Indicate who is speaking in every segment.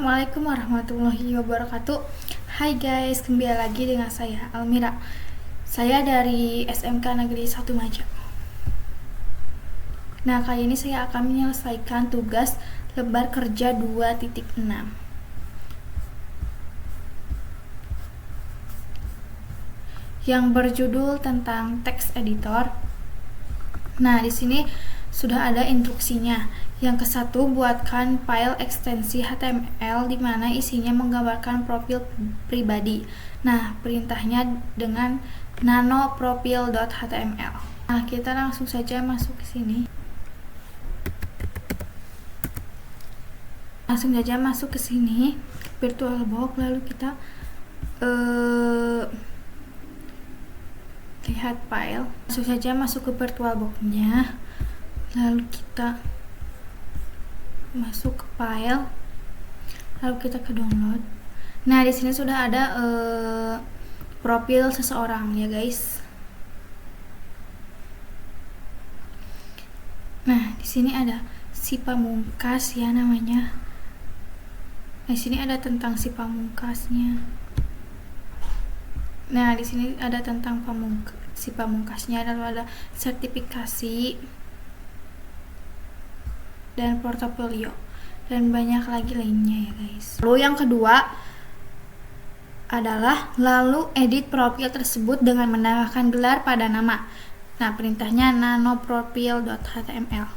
Speaker 1: Assalamualaikum warahmatullahi wabarakatuh. Hai guys, kembali lagi dengan saya Almira. Saya dari SMK Negeri 1 Maja. Nah, kali ini saya akan menyelesaikan tugas lembar kerja 2.6 yang berjudul tentang text editor. Nah, di sini sudah ada instruksinya. Yang ke-1, buatkan file ekstensi HTML di mana isinya menggambarkan profil pribadi. Nah, perintahnya dengan nanoprofil.html. Nah, kita langsung saja masuk ke sini. VirtualBox, lalu kita lihat file. Langsung saja masuk ke VirtualBox-nya. Lalu kita masuk ke file, lalu kita ke download. Nah, di sini sudah ada profil seseorang ya guys. Nah, di sini ada si Pamungkas ya namanya. Nah, di sini ada tentang si Pamungkasnya. Nah, di sini ada tentang si Pamungkasnya, lalu ada sertifikasi dan portofolio dan banyak lagi lainnya ya guys. Lalu yang kedua adalah lalu edit profil tersebut dengan menambahkan gelar pada nama. Nah, perintahnya nanoprofil.html.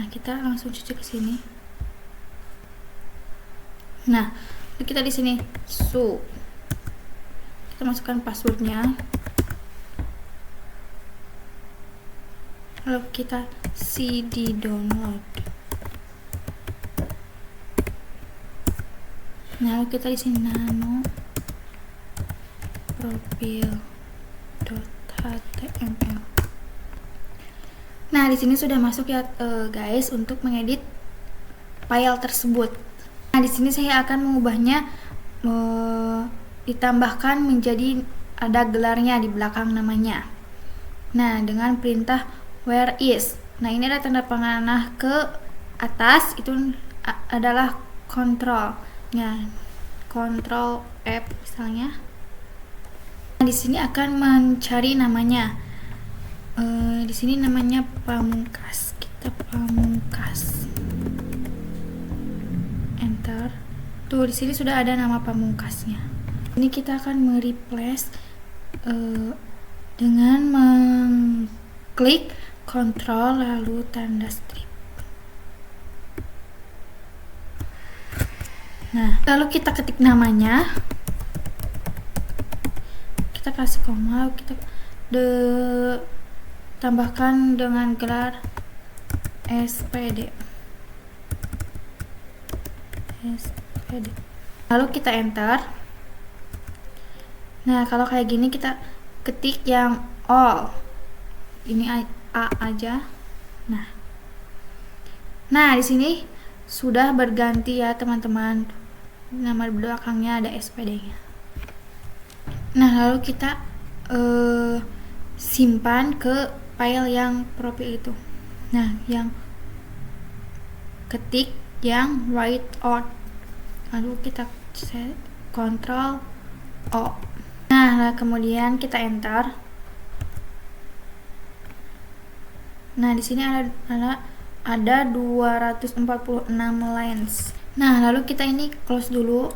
Speaker 1: Nah, kita langsung cuci ke sini. Nah, kita di sini kita masukkan passwordnya, lalu kita cd download. Nah, lalu kita di sini nanoprofil.html. Nah, di sini sudah masuk ya guys untuk mengedit file tersebut. Nah, di sini saya akan mengubahnya ditambahkan menjadi ada gelarnya di belakang namanya. Nah, dengan perintah where is. Nah, ini ada tanda panah ke atas, itu adalah kontrol. Nah, Ctrl F misalnya. Nah, di sini akan mencari namanya. Di sini namanya Pamungkas. Kita Pamungkas. Enter. Tuh, di sini sudah ada nama Pamungkasnya. Ini kita akan mereplace dengan mengklik Ctrl lalu tanda strip. Nah, lalu kita ketik namanya, kita kasih koma, lalu kita tambahkan dengan gelar SPD. Lalu kita enter. Nah, kalau kayak gini kita ketik yang all, ini A aja. Nah, di sini sudah berganti ya teman-teman. Nama belakangnya ada SPD-nya. Nah, lalu kita simpan ke file yang profil itu. Nah, yang ketik yang write out, lalu kita Ctrl O. Nah, kemudian kita enter. Nah, di sini ada 246 lines. Nah, lalu kita ini close dulu.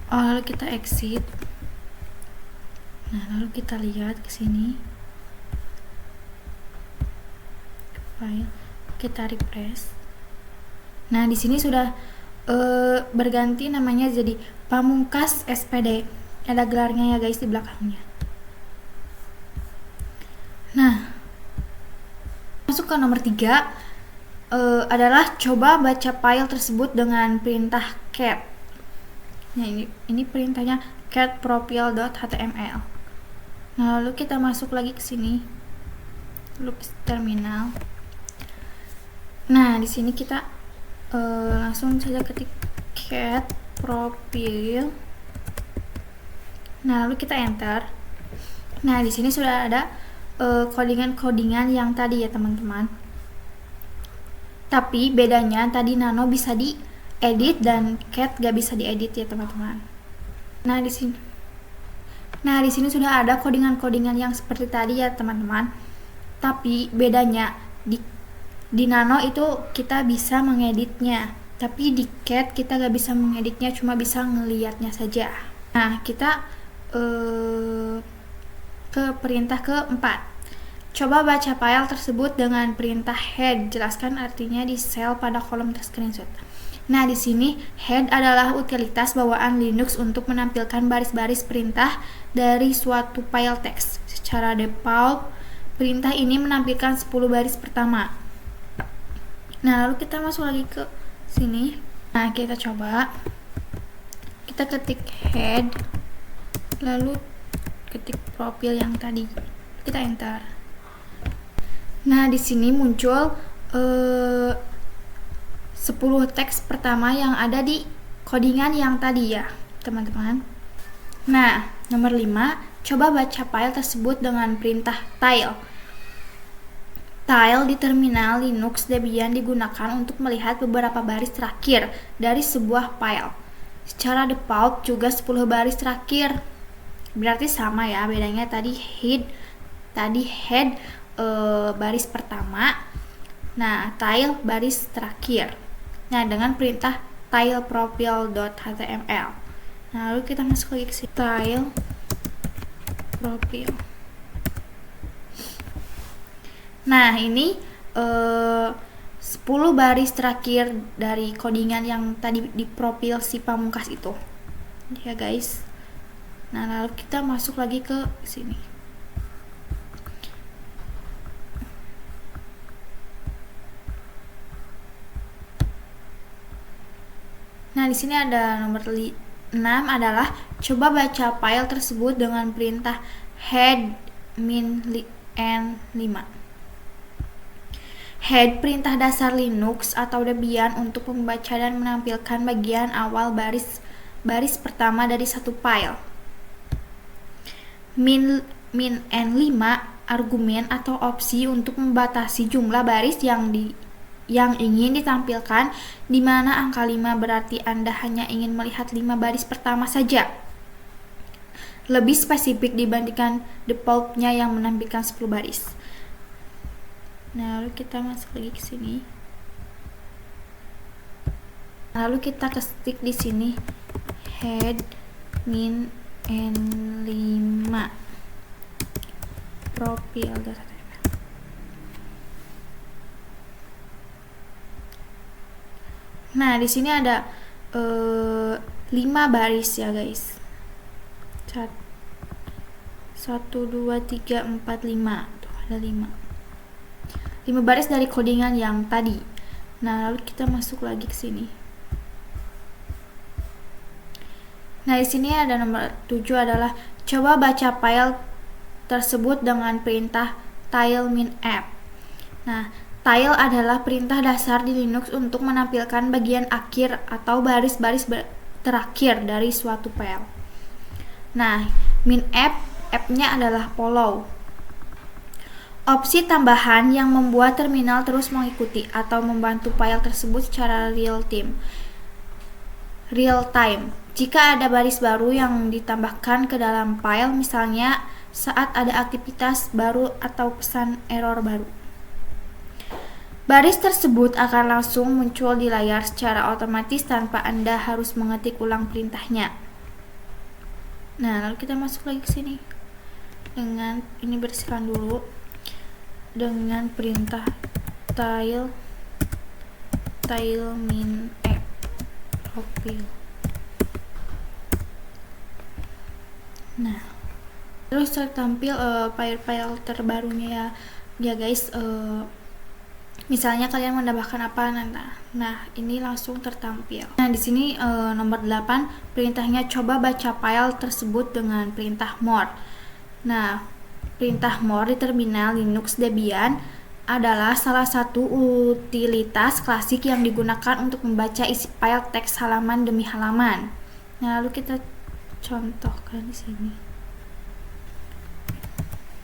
Speaker 1: Lalu kita exit. Nah, lalu kita lihat ke sini. File, kita refresh. Nah, di sini sudah berganti namanya jadi Pamungkas SPD. Ada gelarnya ya guys di belakangnya. Nah, masuk ke nomor 3 adalah coba baca file tersebut dengan perintah cat. Nah, ini perintahnya cat profile.html. Nah, lalu kita masuk lagi ke sini, lalu ke terminal. Nah, di sini kita langsung saja ketik cat profile. Nah, lalu kita enter. Nah, di sini sudah ada codingan-codingan yang tadi ya teman-teman. Tapi bedanya tadi nano bisa diedit dan cat gak bisa diedit ya teman-teman. Nah di sini sudah ada codingan-codingan yang seperti tadi ya teman-teman. Tapi bedanya di nano itu kita bisa mengeditnya, tapi di cat kita gak bisa mengeditnya, cuma bisa ngelihatnya saja. Nah kita ke perintah keempat. Coba baca file tersebut dengan perintah head. Jelaskan artinya di sel pada kolom screenshot. Nah, di sini head adalah utilitas bawaan Linux untuk menampilkan baris-baris perintah dari suatu file teks. Secara default, perintah ini menampilkan 10 baris pertama. Nah, lalu kita masuk lagi ke sini. Nah, kita coba. Kita ketik head, lalu ketik profil yang tadi. Kita enter. Nah, di sini muncul 10 teks pertama yang ada di codingan yang tadi ya, teman-teman. Nah, nomor 5, coba baca file tersebut dengan perintah tile. Tile di terminal Linux Debian digunakan untuk melihat beberapa baris terakhir dari sebuah file. Secara default juga 10 baris terakhir. Berarti sama ya, bedanya tadi head baris pertama, nah tile baris terakhir. Nah, dengan perintah tile profile.html. Nah, lalu kita masuk lagi ke sini, tile profile. Nah, ini 10 baris terakhir dari codingan yang tadi di profil si pamungkas itu ya guys. Nah, lalu kita masuk lagi ke sini. Nah, di sini ada nomor 6 adalah coba baca file tersebut dengan perintah head min n5. Head perintah dasar Linux atau Debian untuk membaca dan menampilkan bagian awal baris pertama dari satu file. Min n5 argumen atau opsi untuk membatasi jumlah baris yang ingin ditampilkan, di mana angka 5 berarti Anda hanya ingin melihat 5 baris pertama saja. Lebih spesifik dibandingkan defaultnya yang menampilkan 10 baris. Nah, lalu kita masuk lagi ke sini. Lalu kita ketik di sini head min n5 profile. Nah, di sini ada 5 baris ya guys. 1, 2, 3, 4, 5. Tuh, ada 5 baris dari codingan yang tadi. Nah, lalu kita masuk lagi ke sini. Nah, di sini ada nomor 7 adalah coba baca file tersebut dengan perintah tile min f. Nah, tile adalah perintah dasar di Linux untuk menampilkan bagian akhir atau baris-baris terakhir dari suatu file. Nah, min f-nya adalah follow. Opsi tambahan yang membuat terminal terus mengikuti atau membantu file tersebut secara real time. Jika ada baris baru yang ditambahkan ke dalam file, misalnya saat ada aktivitas baru atau pesan error baru, baris tersebut akan langsung muncul di layar secara otomatis tanpa Anda harus mengetik ulang perintahnya. Nah, lalu kita masuk lagi ke sini. Dengan ini bersihkan dulu dengan perintah tile min f profile. Nah, terus tertampil file terbarunya ya guys. Misalnya kalian menambahkan apa, nah ini langsung tertampil. Nah, di sini nomor 8 perintahnya coba baca file tersebut dengan perintah more. Nah, perintah more di terminal Linux Debian adalah salah satu utilitas klasik yang digunakan untuk membaca isi file teks halaman demi halaman. Nah, lalu kita contohkan di sini.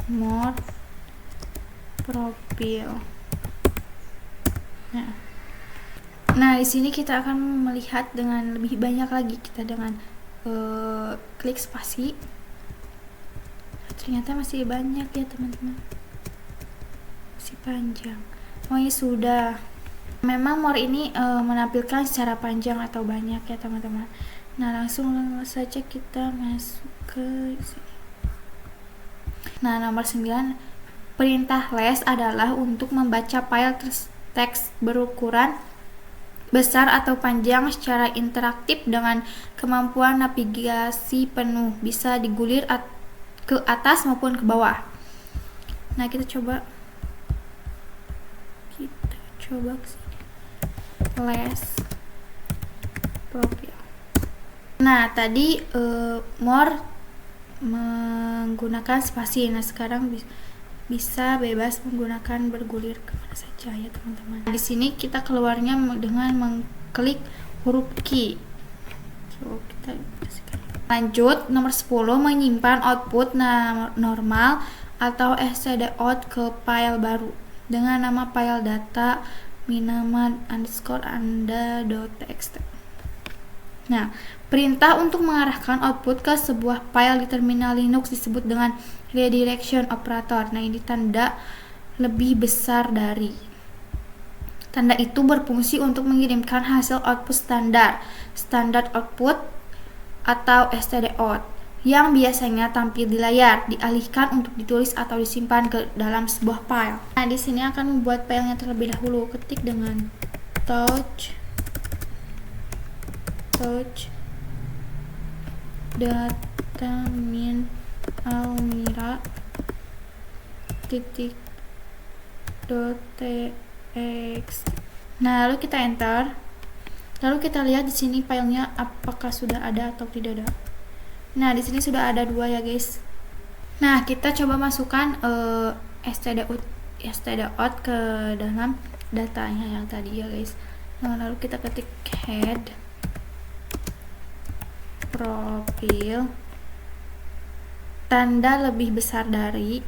Speaker 1: More profile. Nah, Nah, di sini kita akan melihat dengan lebih banyak lagi, kita dengan klik spasi. Ternyata masih banyak ya teman-teman, masih panjang. Oh ini sudah. Memang more ini menampilkan secara panjang atau banyak ya teman-teman. Nah, langsung saja kita masuk ke sini. Nah, nomor 9, perintah less adalah untuk membaca file teks berukuran besar atau panjang secara interaktif dengan kemampuan navigasi penuh, bisa digulir ke atas maupun ke bawah. Nah, kita coba ke sini. Less profile. Nah, tadi more menggunakan spasi. Nah, sekarang bisa bebas menggunakan bergulir kemana saja ya teman-teman. Di sini kita keluarnya dengan mengklik huruf Q. Kita lanjut, nomor 10, menyimpan output normal atau stdout ke file baru dengan nama file data minama_anda.txt. Nah, perintah untuk mengarahkan output ke sebuah file di terminal Linux disebut dengan redirection operator. Nah, ini tanda lebih besar dari. Tanda itu berfungsi untuk mengirimkan hasil output standar output atau stdout yang biasanya tampil di layar, dialihkan untuk ditulis atau disimpan ke dalam sebuah file. Nah, di sini akan membuat filenya terlebih dahulu. Ketik dengan touch data min almira .txt. Nah, lalu kita enter. Lalu kita lihat di sini filenya apakah sudah ada atau tidak ada. Nah, di sini sudah ada 2 ya guys. Nah, kita coba masukkan stdout ke dalam datanya yang tadi ya guys. Nah, lalu kita ketik head profil tanda lebih besar dari,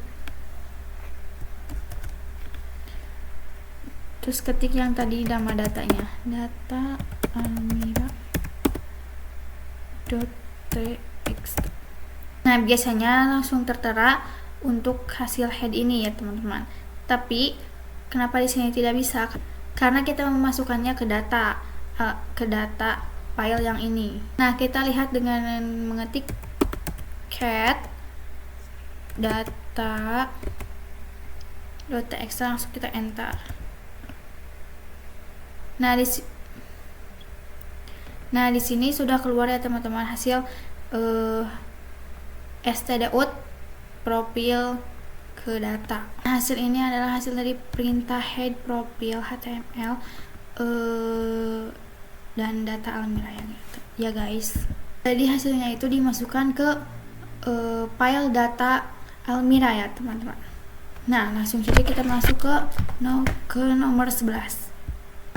Speaker 1: terus ketik yang tadi nama datanya, data almira.txt. Nah, biasanya langsung tertera untuk hasil head ini ya teman-teman. Tapi kenapa di sini tidak bisa? Karena kita memasukkannya ke data file yang ini. Nah, kita lihat dengan mengetik cat data.txt, langsung kita enter. Nah, di sini sudah keluar ya teman-teman hasil stdout profil ke data. Nah, hasil ini adalah hasil dari perintah head profile HTML dan data almira ya guys. Jadi hasilnya itu dimasukkan ke file data almira ya teman-teman. Nah, langsung saja kita masuk ke nomor 11.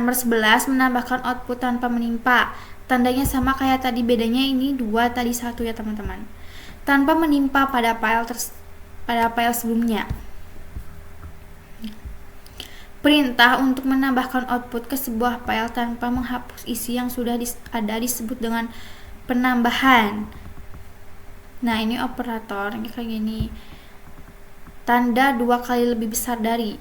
Speaker 1: Nomor 11, menambahkan output tanpa menimpa. Tandanya sama kayak tadi, bedanya ini 2, tadi 1 ya teman-teman. Tanpa menimpa pada file sebelumnya. Perintah untuk menambahkan output ke sebuah file tanpa menghapus isi yang sudah ada disebut dengan penambahan. Nah, ini operatornya kayak gini. Tanda 2 kali lebih besar dari.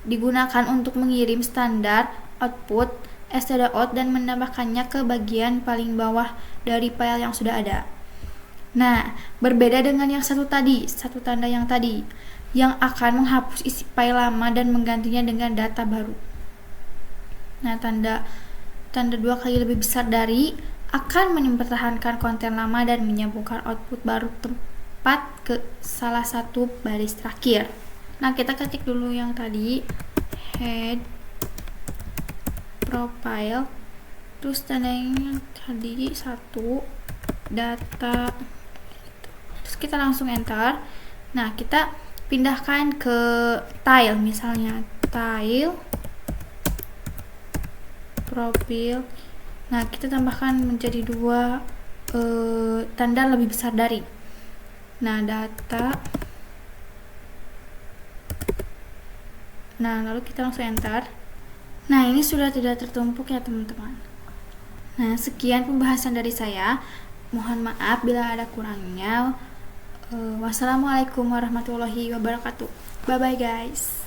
Speaker 1: Digunakan untuk mengirim standar output stdout dan menambahkannya ke bagian paling bawah dari file yang sudah ada. Nah, berbeda dengan yang satu tanda yang tadi, yang akan menghapus isi file lama dan menggantinya dengan data baru. Nah, tanda 2 kali lebih besar dari akan mempertahankan konten lama dan menyambungkan output baru tepat ke salah satu baris terakhir. Nah, kita ketik dulu yang tadi, head profile, terus tandanya tadi 1, data, terus kita langsung enter. Nah, kita pindahkan ke tile, misalnya tile profil. Nah, kita tambahkan menjadi 2 tanda lebih besar dari. Nah, data. Nah, lalu kita langsung enter. Nah, ini sudah tidak tertumpuk ya teman-teman. Nah, sekian pembahasan dari saya. Mohon maaf bila ada kurangnya. Wassalamualaikum warahmatullahi wabarakatuh. Bye bye guys.